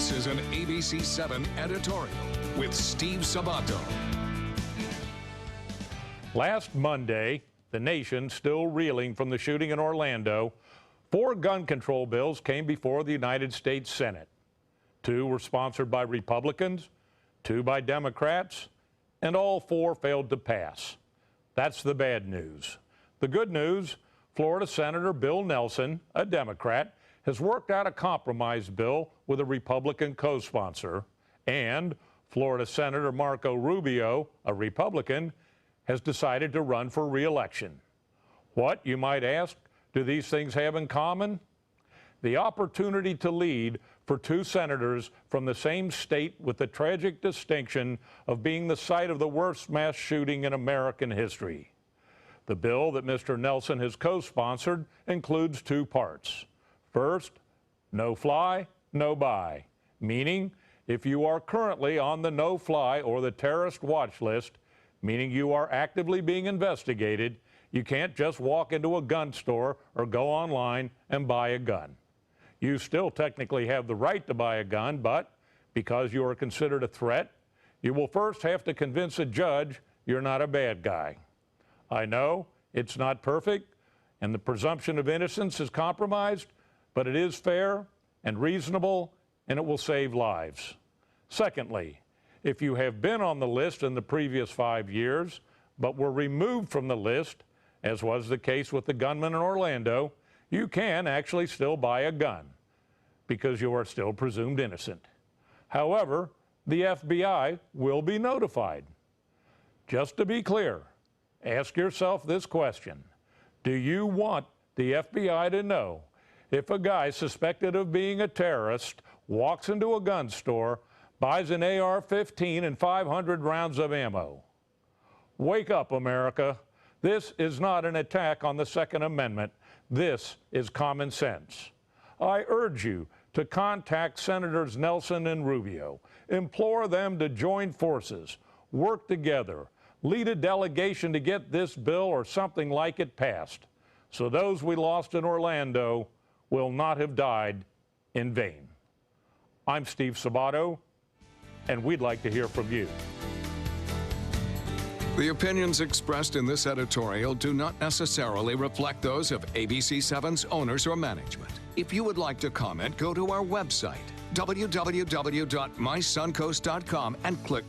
This is an ABC7 editorial with Steve Sabato. Last Monday, the nation still reeling from the shooting in Orlando, 4 gun control bills came before the United States Senate. 2 were sponsored by Republicans, 2 by Democrats, and all 4 failed to pass. That's the bad news. The good news, Florida Senator Bill Nelson, a Democrat, has worked out a compromise bill with a Republican co-sponsor, and Florida Senator Marco Rubio, a Republican, has decided to run for re-election. What, you might ask, do these things have in common? The opportunity to lead for 2 senators from the same state with the tragic distinction of being the site of the worst mass shooting in American history. The bill that Mr. Nelson has co-sponsored includes 2 parts. First, no fly, no buy, meaning if you are currently on the no-fly or the terrorist watch list, meaning you are actively being investigated, you can't just walk into a gun store or go online and buy a gun. You still technically have the right to buy a gun, but because you are considered a threat, you will first have to convince a judge you're not a bad guy. I know it's not perfect, and the presumption of innocence is compromised, but it is fair and reasonable, and it will save lives. Secondly, if you have been on the list in the previous 5 years, but were removed from the list, as was the case with the gunman in Orlando, you can actually still buy a gun because you are still presumed innocent. However, the FBI will be notified. Just to be clear, ask yourself this question. Do you want the FBI to know if a guy suspected of being a terrorist walks into a gun store, buys an AR-15 and 500 rounds of ammo? Wake up, America. This is not an attack on the Second Amendment. This is common sense. I urge you to contact Senators Nelson and Rubio. Implore them to join forces, work together, lead a delegation to get this bill or something like it passed, so those we lost in Orlando will not have died in vain. I'm Steve Sabato, and we'd like to hear from you. The opinions expressed in this editorial do not necessarily reflect those of ABC7's owners or management. If you would like to comment, go to our website, www.mysuncoast.com, and click